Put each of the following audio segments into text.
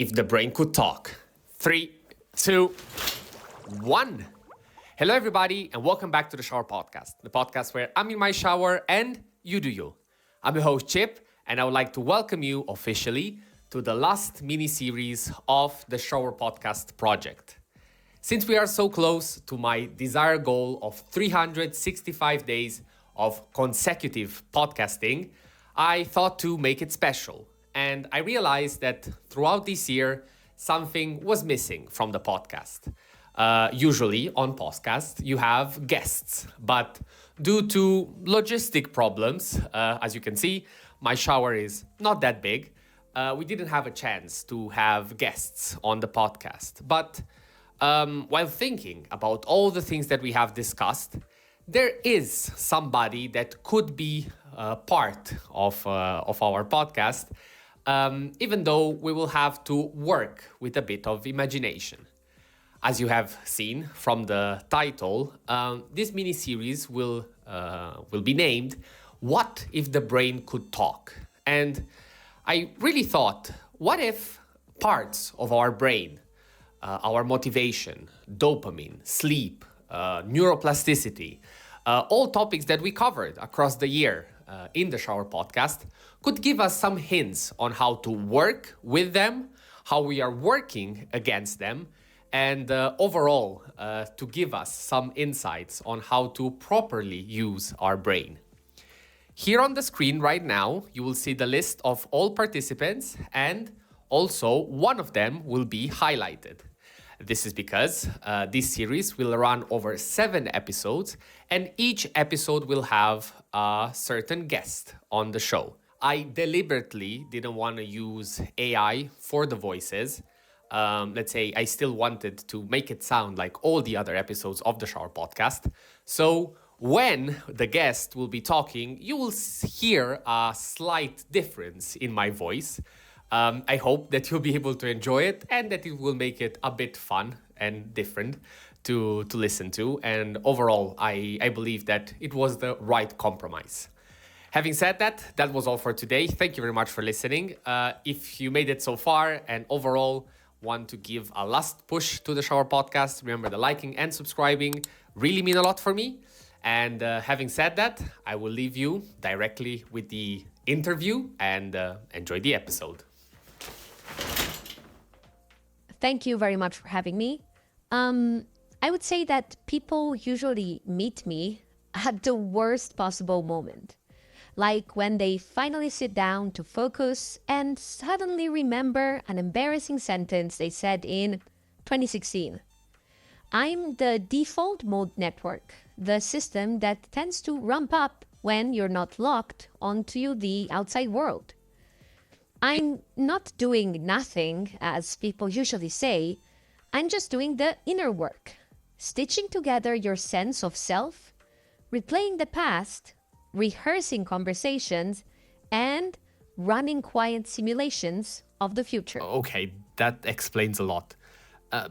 If the brain could talk. 3, 2, 1. Hello, everybody, and welcome back to the Shower Podcast, the podcast where I'm in my shower and you do you. I'm your host, Chip, and I would like to welcome you officially to the last mini-series of the Shower Podcast project. Since we are so close to my desired goal of 365 days of consecutive podcasting, I thought to make it special. And I realized that throughout this year, something was missing from the podcast. Usually on podcasts, you have guests, but due to logistic problems, as you can see, my shower is not that big. We didn't have a chance to have guests on the podcast. But while thinking about all the things that we have discussed, there is somebody that could be part of our podcast, even though we will have to work with a bit of imagination. As you have seen from the title, this mini-series will be named "What If the Brain Could Talk?" And I really thought, what if parts of our brain, our motivation, dopamine, sleep, neuroplasticity, all topics that we covered across the year in the Shower Podcast, could give us some hints on how to work with them, how we are working against them, and overall to give us some insights on how to properly use our brain. Here on the screen right now, you will see the list of all participants, and also one of them will be highlighted. This is because this series will run over 7 episodes, and each episode will have a certain guest on the show. I deliberately didn't want to use AI for the voices. Let's say I still wanted to make it sound like all the other episodes of the Shower Podcast. So when the guest will be talking, you will hear a slight difference in my voice. I hope that you'll be able to enjoy it and that it will make it a bit fun and different to listen to. And overall, I believe that it was the right compromise. Having said that, that was all for today. Thank you very much for listening. If you made it so far and overall want to give a last push to the Shower Podcast, remember the liking and subscribing really mean a lot for me. And having said that, I will leave you directly with the interview and enjoy the episode. Thank you very much for having me. I would say that people usually meet me at the worst possible moment. Like when they finally sit down to focus and suddenly remember an embarrassing sentence they said in 2016. I'm the default mode network, the system that tends to ramp up when you're not locked onto the outside world. I'm not doing nothing, as people usually say. I'm just doing the inner work, stitching together your sense of self, replaying the past, rehearsing conversations, and running quiet simulations of the future. Okay, that explains a lot.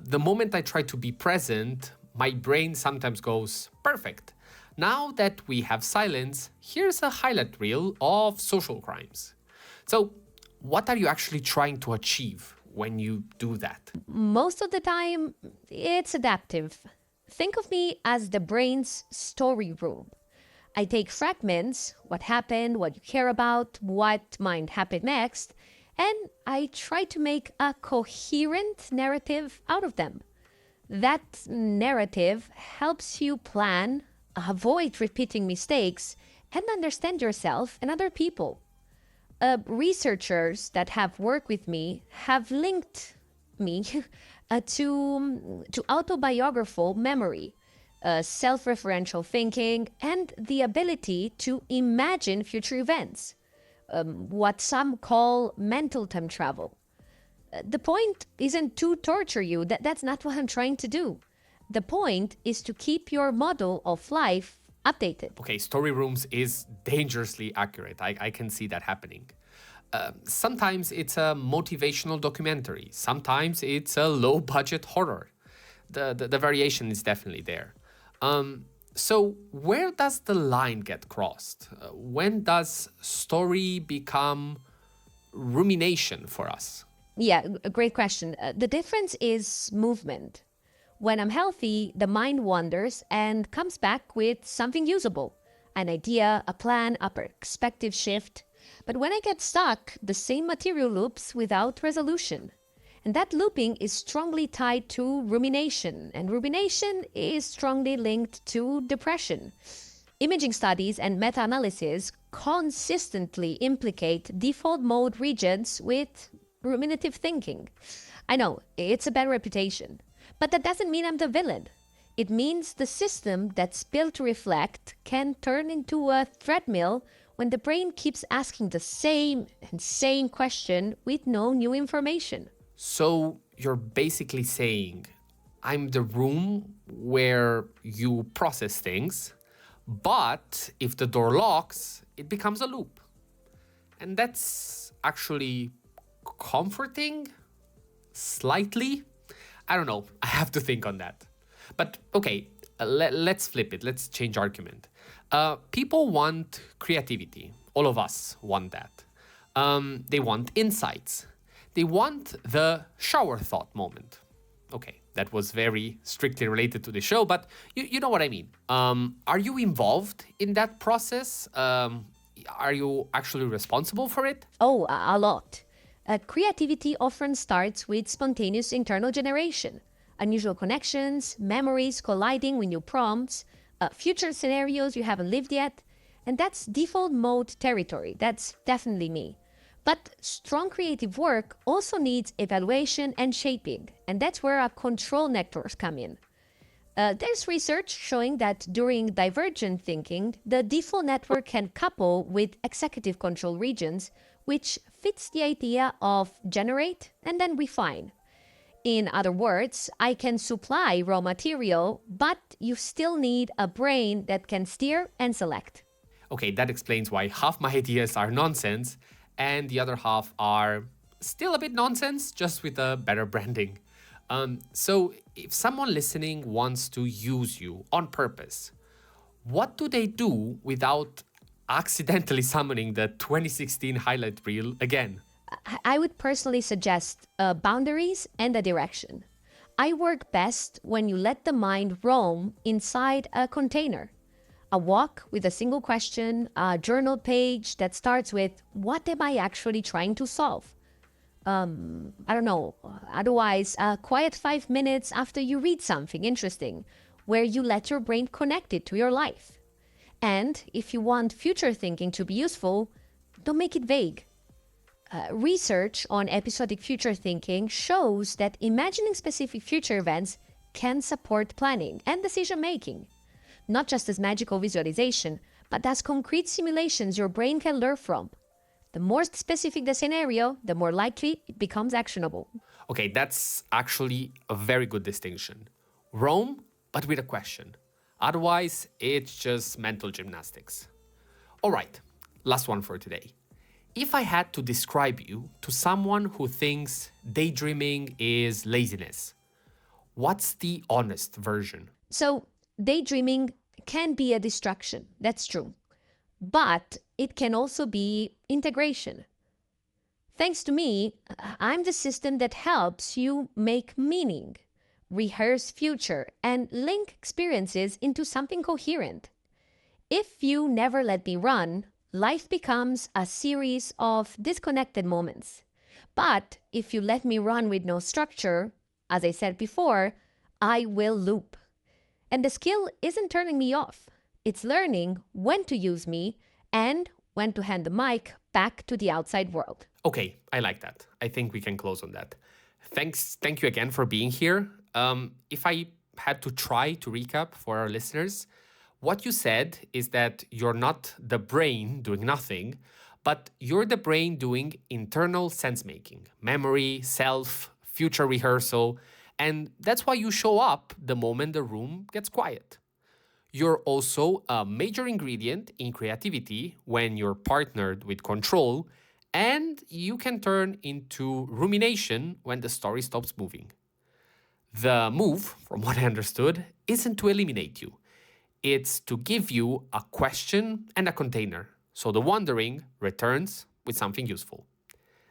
The moment I try to be present, my brain sometimes goes, perfect. Now that we have silence, here's a highlight reel of social crimes. So, what are you actually trying to achieve when you do that? Most of the time, it's adaptive. Think of me as the brain's story room. I take fragments, what happened, what you care about, what might happen next, and I try to make a coherent narrative out of them. That narrative helps you plan, avoid repeating mistakes, and understand yourself and other people. Researchers that have worked with me have linked me to autobiographical memory, self-referential thinking, and the ability to imagine future events, what some call mental time travel. The point isn't to torture you. That's not what I'm trying to do. The point is to keep your model of life updated. Okay, story rooms is dangerously accurate. I can see that happening. Sometimes it's a motivational documentary. Sometimes it's a low-budget horror. The variation is definitely there. So where does the line get crossed? When does story become rumination for us? Yeah, a great question. The difference is movement. When I'm healthy, the mind wanders and comes back with something usable, an idea, a plan, a perspective shift. But when I get stuck, the same material loops without resolution. And that looping is strongly tied to rumination, and rumination is strongly linked to depression. Imaging studies and meta analysis consistently implicate default mode regions with ruminative thinking. I know, it's a bad reputation, but that doesn't mean I'm the villain. It means the system that's built to reflect can turn into a treadmill when the brain keeps asking the same and same question with no new information. So you're basically saying, I'm the room where you process things, but if the door locks, it becomes a loop. And that's actually comforting, slightly. I don't know. I have to think on that. But okay, let's flip it. Let's change argument. People want creativity. All of us want that. They want insights. They want the shower thought moment. Okay, that was very strictly related to the show, but you know what I mean. Are you involved in that process? Are you actually responsible for it? Oh, a lot. Creativity often starts with spontaneous internal generation, unusual connections, memories colliding with new prompts, future scenarios you haven't lived yet. And that's default mode territory. That's definitely me. But strong creative work also needs evaluation and shaping, and that's where our control networks come in. There's research showing that during divergent thinking, the default network can couple with executive control regions, which fits the idea of generate and then refine. In other words, I can supply raw material, but you still need a brain that can steer and select. Okay, that explains why half my ideas are nonsense and the other half are still a bit nonsense, just with a better branding. So, if someone listening wants to use you on purpose, what do they do without accidentally summoning the 2016 highlight reel again? I would personally suggest boundaries and a direction. I work best when you let the mind roam inside a container. A walk with a single question, a journal page that starts with, what am I actually trying to solve? I don't know. Otherwise, a quiet 5 minutes after you read something interesting, where you let your brain connect it to your life. And if you want future thinking to be useful, don't make it vague. Research on episodic future thinking shows that imagining specific future events can support planning and decision making, not just as magical visualization, but as concrete simulations your brain can learn from. The more specific the scenario, the more likely it becomes actionable. Okay, that's actually a very good distinction. Rome, but with a question. Otherwise, it's just mental gymnastics. All right, last one for today. If I had to describe you to someone who thinks daydreaming is laziness, what's the honest version? So, daydreaming can be a distraction, that's true. But it can also be integration. Thanks to me, I'm the system that helps you make meaning, rehearse future, and link experiences into something coherent. If you never let me run, life becomes a series of disconnected moments. But if you let me run with no structure, as I said before, I will loop. And the skill isn't turning me off. It's learning when to use me and when to hand the mic back to the outside world. Okay, I like that. I think we can close on that. Thank you again for being here. If I had to try to recap for our listeners, what you said is that you're not the brain doing nothing, but you're the brain doing internal sense making, memory, self, future rehearsal, and that's why you show up the moment the room gets quiet. You're also a major ingredient in creativity when you're partnered with control, and you can turn into rumination when the story stops moving. The move, from what I understood, isn't to eliminate you. It's to give you a question and a container, so the wondering returns with something useful.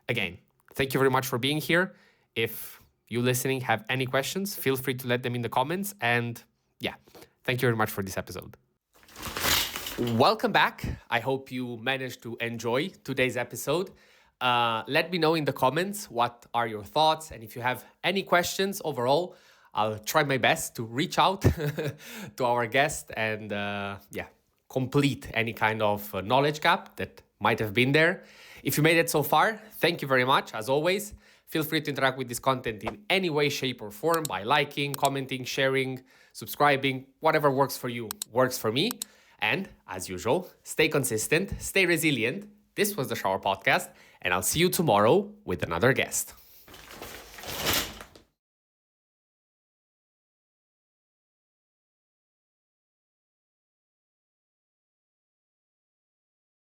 Again, thank you very much for being here. If you listening have any questions, feel free to let them in the comments. And yeah, thank you very much for this episode. Welcome back. I hope you managed to enjoy today's episode. Let me know in the comments what are your thoughts, and if you have any questions overall, I'll try my best to reach out to our guest and complete any kind of knowledge gap that might have been there. If you made it so far, thank you very much. As always, feel free to interact with this content in any way, shape, or form by liking, commenting, sharing, subscribing. Whatever works for you works for me. And as usual, stay consistent, stay resilient. This was the Shower Podcast, and I'll see you tomorrow with another guest.